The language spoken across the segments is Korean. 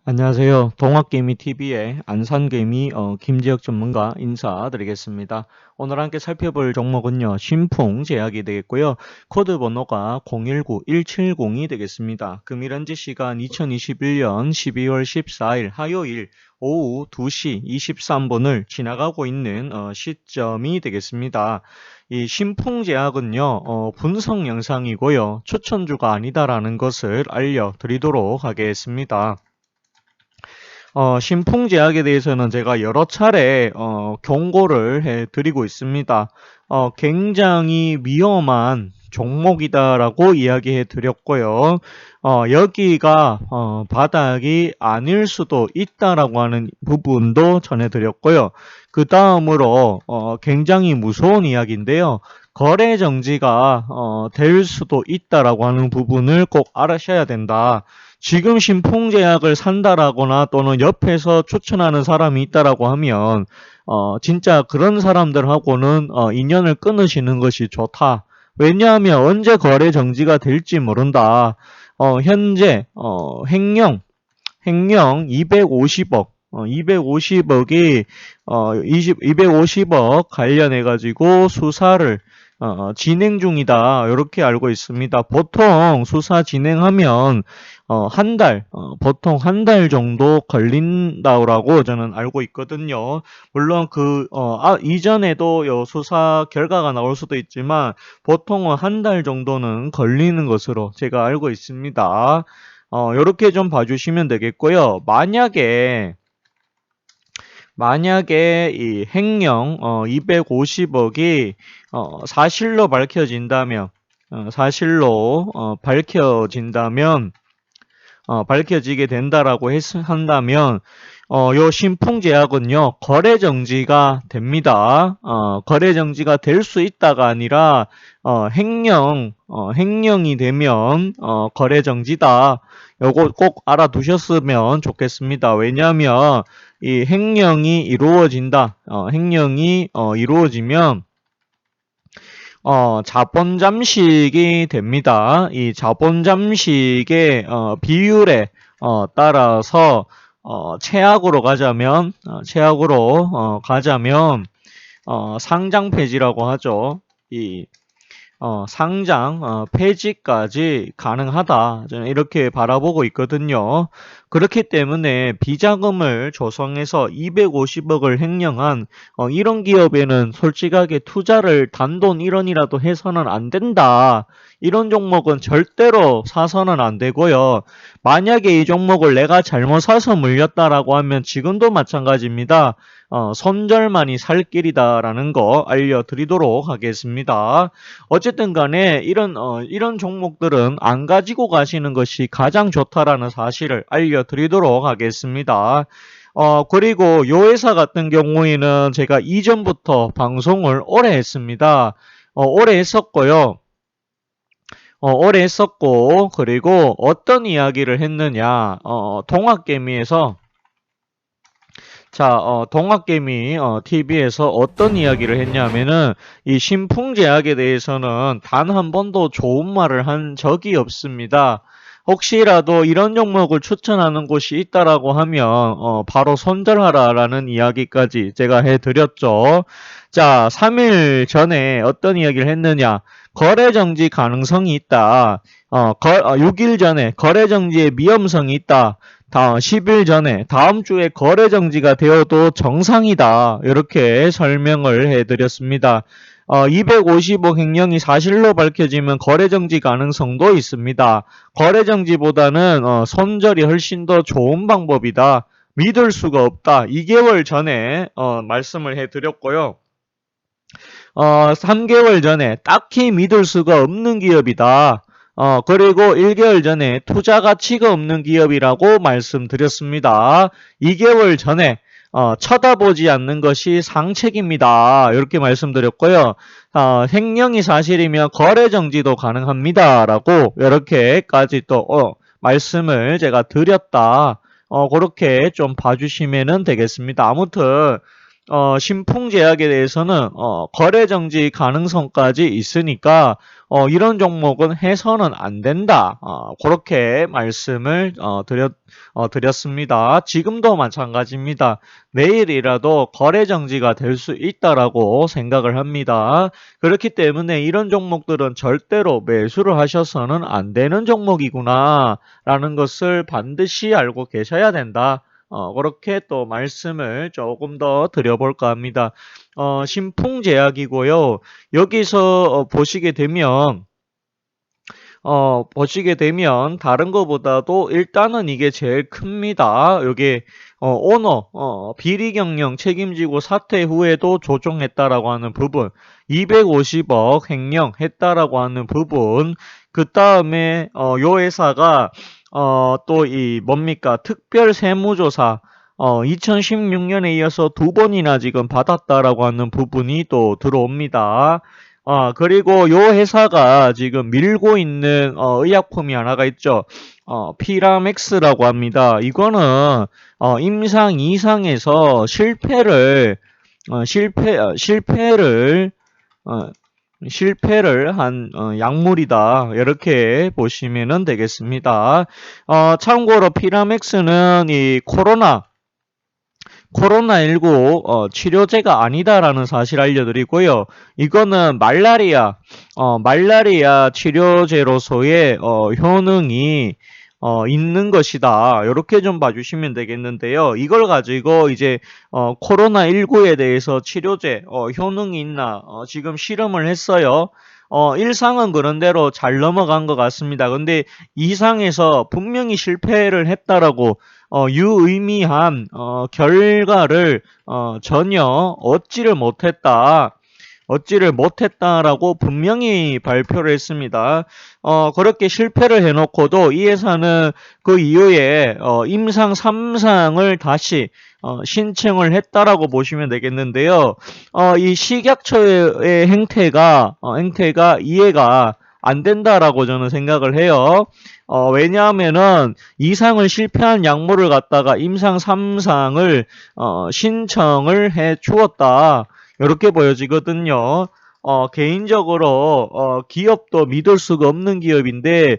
안녕하세요. 동학개미TV의 안산개미 김지혁 전문가 인사드리겠습니다. 오늘 함께 살펴볼 종목은요. 신풍제약이 되겠고요. 코드 번호가 019170이 되겠습니다. 금일 현재 시간 2021년 12월 14일 화요일 오후 2시 23분을 지나가고 있는 시점이 되겠습니다. 이 신풍제약은요. 분석 영상이고요. 추천주가 아니다라는 것을 알려드리도록 하겠습니다. 신풍제약에 대해서는 제가 여러 차례 경고를 해드리고 있습니다. 굉장히 위험한 종목이다라고 이야기해 드렸고요. 여기가 바닥이 아닐 수도 있다라고 하는 부분도 전해드렸고요. 그 다음으로 굉장히 무서운 이야기인데요. 거래 정지가 될 수도 있다라고 하는 부분을 꼭 알아셔야 된다. 지금 신풍제약을 산다라거나 또는 옆에서 추천하는 사람이 있다라고 하면 진짜 그런 사람들하고는 인연을 끊으시는 것이 좋다. 왜냐하면 언제 거래 정지가 될지 모른다. 현재 횡령 250억 250억이 250억 관련해 가지고 수사를 진행 중이다. 이렇게 알고 있습니다. 보통 수사 진행하면 보통 한 달 정도 걸린다고 저는 알고 있거든요. 물론 이전에도 요 수사 결과가 나올 수도 있지만 보통은 한 달 정도는 걸리는 것으로 제가 알고 있습니다. 요렇게 좀 봐주시면 되겠고요. 만약에 이 횡령 250억이 사실로 밝혀진다면 밝혀지게 된다라고 한다면 요 신풍제약은요 거래 정지가 됩니다. 거래 정지가 될 수 있다가 아니라 횡령이 되면 거래 정지다. 요거 꼭 알아두셨으면 좋겠습니다. 왜냐하면 이 횡령이 이루어진다. 횡령이 이루어지면 자본 잠식이 됩니다. 이 자본 잠식의 비율에 따라서 최악으로 가자면 상장 폐지라고 하죠. 이 상장 폐지까지 가능하다. 저는 이렇게 바라보고 있거든요. 그렇기 때문에 비자금을 조성해서 250억을 횡령한 이런 기업에는 솔직하게 투자를 단돈 1원이라도 해서는 안 된다. 이런 종목은 절대로 사서는 안 되고요. 만약에 이 종목을 내가 잘못 사서 물렸다라고 하면 지금도 마찬가지입니다. 손절만이 살 길이다라는 거 알려드리도록 하겠습니다. 어쨌든 간에 이런 종목들은 안 가지고 가시는 것이 가장 좋다라는 사실을 알려드리도록 하겠습니다. 그리고 요 회사 같은 경우에는 제가 이전부터 방송을 오래 했습니다. 오래 했었고요. 그리고 어떤 이야기를 했느냐, 동학개미에서 동학개미 TV에서 어떤 이야기를 했냐면은 이 신풍제약에 대해서는 단 한 번도 좋은 말을 한 적이 없습니다. 혹시라도 이런 종목을 추천하는 곳이 있다라고 하면 바로 손절하라라는 이야기까지 제가 해드렸죠. 자, 3일 전에 어떤 이야기를 했느냐? 거래 정지 가능성이 있다. 6일 전에 거래 정지의 위험성이 있다. 10일 전에 다음 주에 거래 정지가 되어도 정상이다. 이렇게 설명을 해드렸습니다. 250억 횡령이 사실로 밝혀지면 거래 정지 가능성도 있습니다. 거래 정지보다는 손절이 훨씬 더 좋은 방법이다. 믿을 수가 없다. 2개월 전에 말씀을 해드렸고요. 3개월 전에 딱히 믿을 수가 없는 기업이다. 그리고 1개월 전에 투자 가치가 없는 기업이라고 말씀드렸습니다. 2개월 전에 쳐다보지 않는 것이 상책입니다. 이렇게 말씀드렸고요. 횡령이 사실이면 거래 정지도 가능합니다. 라고 이렇게까지 또 말씀을 제가 드렸다. 그렇게 좀 봐주시면 되겠습니다. 아무튼 신풍제약에 대해서는 거래 정지 가능성까지 있으니까 이런 종목은 해서는 안 된다. 그렇게 말씀을 드렸습니다. 지금도 마찬가지입니다. 내일이라도 거래 정지가 될 수 있다라고 생각을 합니다. 그렇기 때문에 이런 종목들은 절대로 매수를 하셔서는 안 되는 종목이구나 라는 것을 반드시 알고 계셔야 된다. 그렇게 또 말씀을 조금 더 드려볼까 합니다. 신풍제약이고요. 여기서 보시게 되면 다른 것보다도 일단은 이게 제일 큽니다. 여기 오너 비리 경영 책임지고 사퇴 후에도 조정했다라고 하는 부분, 250억 횡령했다라고 하는 부분, 그 다음에 요 회사가 또 이 뭡니까 특별 세무조사 2016년에 이어서 두 번이나 지금 받았다라고 하는 부분이 또 들어옵니다. 그리고 요 회사가 지금 밀고 있는 의약품이 하나가 있죠. 피라맥스라고 합니다. 이거는 임상 2상에서 실패를 한 약물이다. 이렇게 보시면 되겠습니다. 참고로 피라맥스는 이 코로나19 치료제가 아니다라는 사실 알려드리고요. 이거는 말라리아 치료제로서의 효능이 있는 것이다. 이렇게 좀 봐주시면 되겠는데요. 이걸 가지고 이제 코로나19에 대해서 치료제 효능이 있나 지금 실험을 했어요. 1상은 그런대로 잘 넘어간 것 같습니다. 근데 2상에서 분명히 실패를 했다라고 유의미한 결과를 전혀 얻지를 못했다라고 분명히 발표를 했습니다. 그렇게 실패를 해놓고도 이 회사는 그 이후에 임상 3상을 다시 신청을 했다라고 보시면 되겠는데요. 이 식약처의 행태가 이해가 안 된다라고 저는 생각을 해요. 왜냐하면은 2상을 실패한 약물을 갖다가 임상 3상을 신청을 해 주었다. 이렇게 보여지거든요. 개인적으로 기업도 믿을 수가 없는 기업인데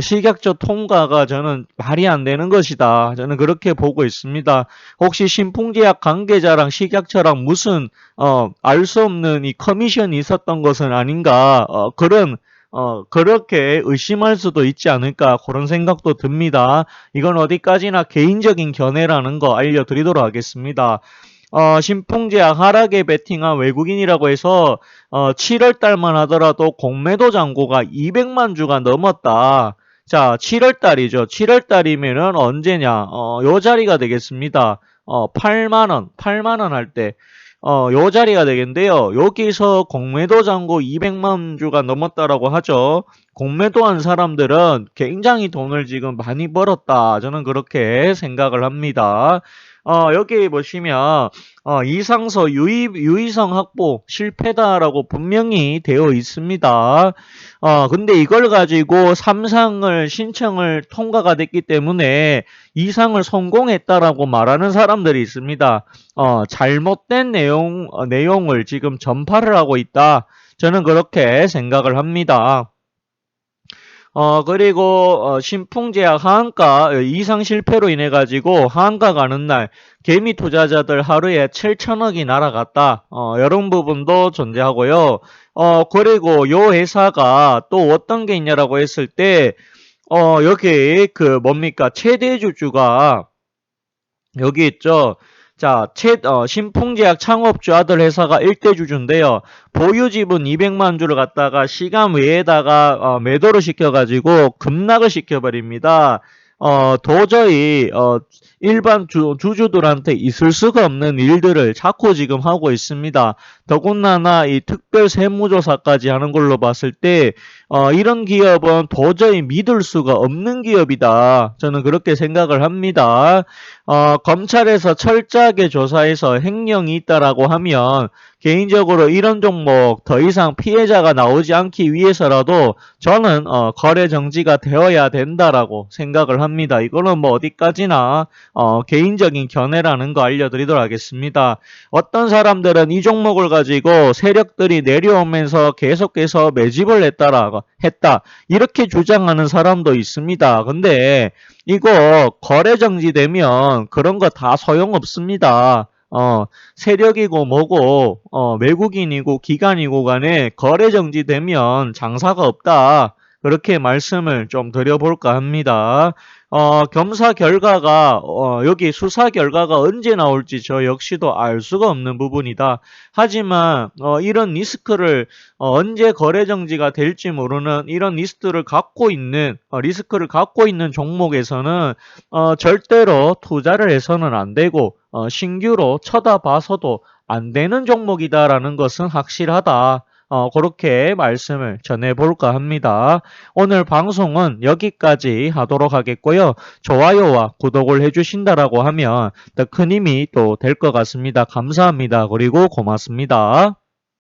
식약처 통과가 저는 말이 안 되는 것이다. 저는 그렇게 보고 있습니다. 혹시 신풍제약 관계자랑 식약처랑 무슨 알 수 없는 이 커미션이 있었던 것은 아닌가 그렇게 의심할 수도 있지 않을까 그런 생각도 듭니다. 이건 어디까지나 개인적인 견해라는 거 알려드리도록 하겠습니다. 신풍제약 하락에 베팅한 외국인이라고 해서 7월 달만 하더라도 공매도 잔고가 200만 주가 넘었다. 자, 7월 달이죠. 7월 달이면은 언제냐? 요 자리가 되겠습니다. 8만 원 할 때. 요 자리가 되겠는데요. 여기서 공매도 잔고 200만 주가 넘었다라고 하죠. 공매도한 사람들은 굉장히 돈을 지금 많이 벌었다. 저는 그렇게 생각을 합니다. 여기 보시면 이상서 유의성 확보 실패다라고 분명히 되어 있습니다. 근데 이걸 가지고 3상을 신청을 통과가 됐기 때문에 2상을 성공했다라고 말하는 사람들이 있습니다. 잘못된 내용을 지금 전파를 하고 있다. 저는 그렇게 생각을 합니다. 그리고 신풍제약 하한가 이상 실패로 인해 가지고 하한가 가는 날 개미 투자자들 하루에 7천억이 날아갔다. 이런 부분도 존재하고요. 그리고 요 회사가 또 어떤 게 있냐라고 했을 때 여기 그 뭡니까 최대 주주가 여기 있죠. 자, 신풍제약 창업주 아들 회사가 1대 주주인데요. 보유 지분 200만 주를 갖다가 시간 외에다가 매도를 시켜가지고 급락을 시켜버립니다. 도저히 일반 주주들한테 있을 수가 없는 일들을 자꾸 지금 하고 있습니다. 더군다나 이 특별 세무조사까지 하는 걸로 봤을 때 이런 기업은 도저히 믿을 수가 없는 기업이다. 저는 그렇게 생각을 합니다. 검찰에서 철저하게 조사해서 횡령이 있다라고 하면 개인적으로 이런 종목 더 이상 피해자가 나오지 않기 위해서라도 저는 거래 정지가 되어야 된다라고 생각을 합니다. 이거는 뭐 어디까지나 개인적인 견해라는 거 알려드리도록 하겠습니다. 어떤 사람들은 이 종목을 가지고 세력들이 내려오면서 계속해서 매집을 했다. 이렇게 주장하는 사람도 있습니다. 근데 이거 거래 정지되면 그런 거 다 소용없습니다. 세력이고 뭐고 외국인이고 기관이고 간에 거래 정지되면 장사가 없다. 그렇게 말씀을 좀 드려볼까 합니다. 겸사 결과가 여기 수사 결과가 언제 나올지 저 역시도 알 수가 없는 부분이다. 하지만 이런 리스크를 언제 거래 정지가 될지 모르는 이런 리스크를 갖고 있는 종목에서는 절대로 투자를 해서는 안 되고 신규로 쳐다봐서도 안 되는 종목이다라는 것은 확실하다. 그렇게 말씀을 전해볼까 합니다. 오늘 방송은 여기까지 하도록 하겠고요. 좋아요와 구독을 해주신다라고 하면 더 큰 힘이 또 될 것 같습니다. 감사합니다. 그리고 고맙습니다.